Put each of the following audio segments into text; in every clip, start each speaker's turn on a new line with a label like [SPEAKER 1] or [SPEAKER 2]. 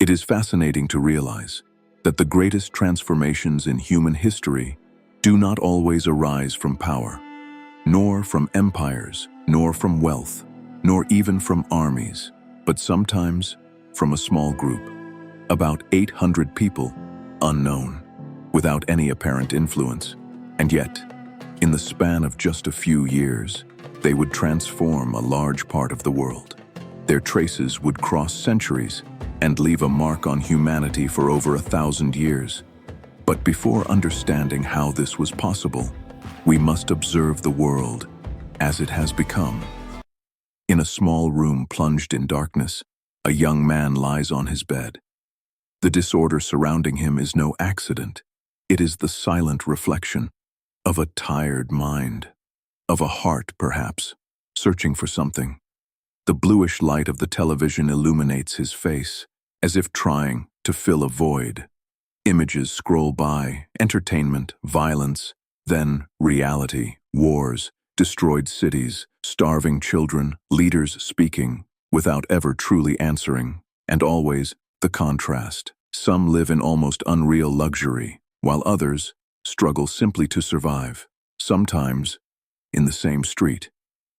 [SPEAKER 1] It is fascinating to realize that the greatest transformations in human history do not always arise from power, nor from empires, nor from wealth, nor even from armies, but sometimes from a small group, about 800 people, unknown, without any apparent influence. And yet, in the span of just a few years, they would transform a large part of the world. Their traces would cross centuries and leave a mark on humanity for over 1,000 years. But before understanding how this was possible, we must observe the world as it has become. In a small room plunged in darkness, a young man lies on his bed. The disorder surrounding him is no accident. It is the silent reflection of a tired mind, of a heart, perhaps, searching for something. The bluish light of the television illuminates his face, as if trying to fill a void. Images scroll by, entertainment, violence, then reality, wars, destroyed cities, starving children, leaders speaking without ever truly answering, and always the contrast. Some live in almost unreal luxury, while others struggle simply to survive, sometimes in the same street.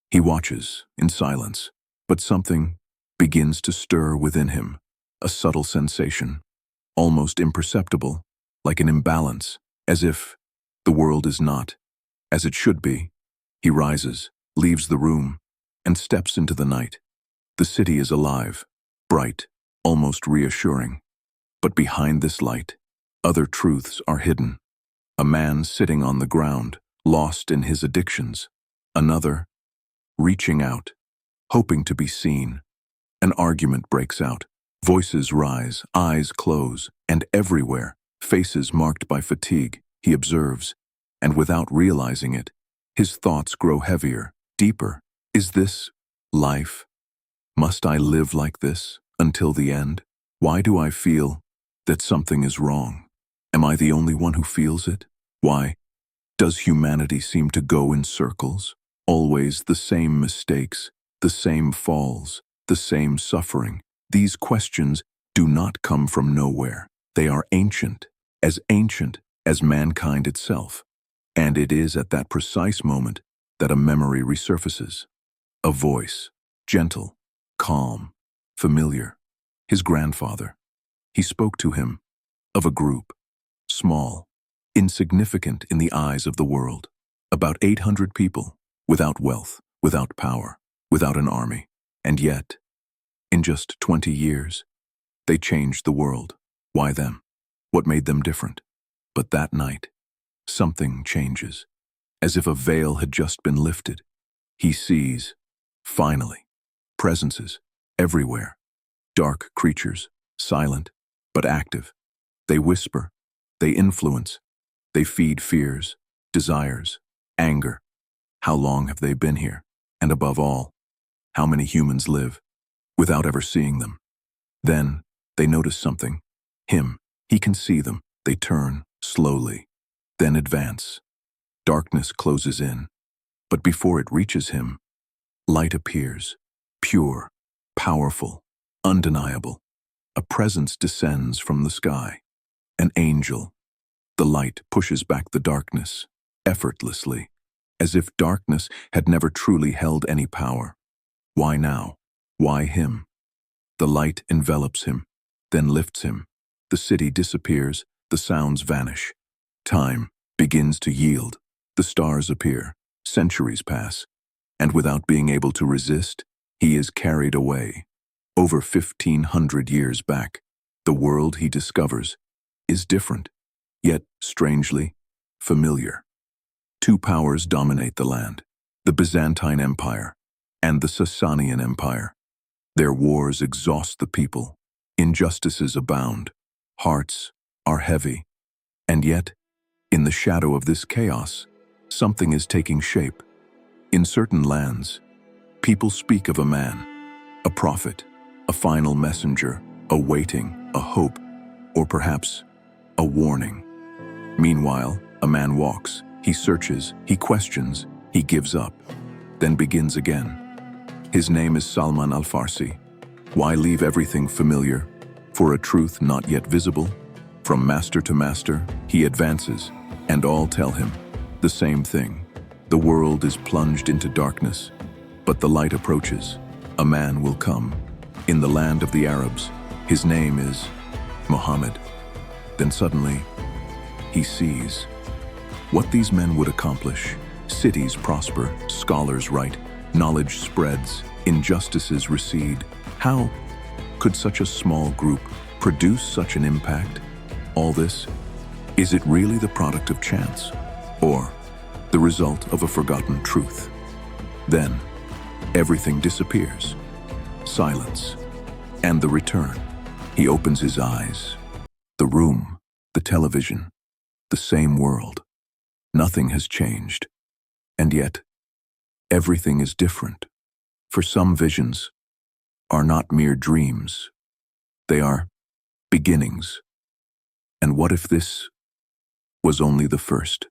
[SPEAKER 1] He watches in silence, but something begins to stir within him, a subtle sensation, almost imperceptible, like an imbalance, as if the world is not as it should be. He rises, leaves the room, and steps into the night. The city is alive, bright, almost reassuring. But behind this light, other truths are hidden. A man sitting on the ground, lost in his addictions. Another, reaching out, hoping to be seen. An argument breaks out. Voices rise, eyes close, and everywhere, faces marked by fatigue, he observes. And without realizing it, his thoughts grow heavier, deeper. Is this life? Must I live like this until the end? Why do I feel that something is wrong? Am I the only one who feels it? Why does humanity seem to go in circles? Always the same mistakes, the same falls, the same suffering. These questions do not come from nowhere. They are ancient as mankind itself. And it is at that precise moment that a memory resurfaces. A voice, gentle, calm, familiar. His grandfather. He spoke to him of a group, small, insignificant in the eyes of the world, about 800 people, without wealth, without power, without an army. And yet, in just 20 years, they changed the world. Why them? What made them different? But that night, something changes. As if a veil had just been lifted, he sees, finally, presences everywhere. Dark creatures, silent, but active. They whisper, they influence, they feed fears, desires, anger. How long have they been here? And above all, how many humans live without ever seeing them? Then they notice something. Him. He can see them. They turn, slowly, then advance. Darkness closes in, but before it reaches him, light appears, pure, powerful, undeniable. A presence descends from the sky. An angel. The light pushes back the darkness, effortlessly, as if darkness had never truly held any power. Why now? Why him? The light envelops him, then lifts him. The city disappears, the sounds vanish. Time begins to yield. The stars appear, centuries pass, and without being able to resist, he is carried away. Over 1,500 years back, the world he discovers is different, yet strangely familiar. Two powers dominate the land, the Byzantine Empire and the Sasanian Empire. Their wars exhaust the people, injustices abound, hearts are heavy, and yet, in the shadow of this chaos, something is taking shape. In certain lands, people speak of a man, a prophet, a final messenger, a waiting, a hope, or perhaps a warning. Meanwhile, a man walks, he searches, he questions, he gives up, then begins again. His name is Salman al-Farsi. Why leave everything familiar For a truth not yet visible, from master to master, he advances, and all tell him the same thing. The world is plunged into darkness, but the light approaches. A man will come. In the land of the Arabs, his name is Muhammad. Then suddenly, he sees what these men would accomplish. Cities prosper, scholars write, knowledge spreads, injustices recede. How could such a small group produce such an impact? All this, is it really the product of chance, or the result of a forgotten truth? Then, everything disappears. Silence, and the return. He opens his eyes. The room, the television, the same world. Nothing has changed. And yet, everything is different. For some visions are not mere dreams. They are beginnings. And what if this was only the first?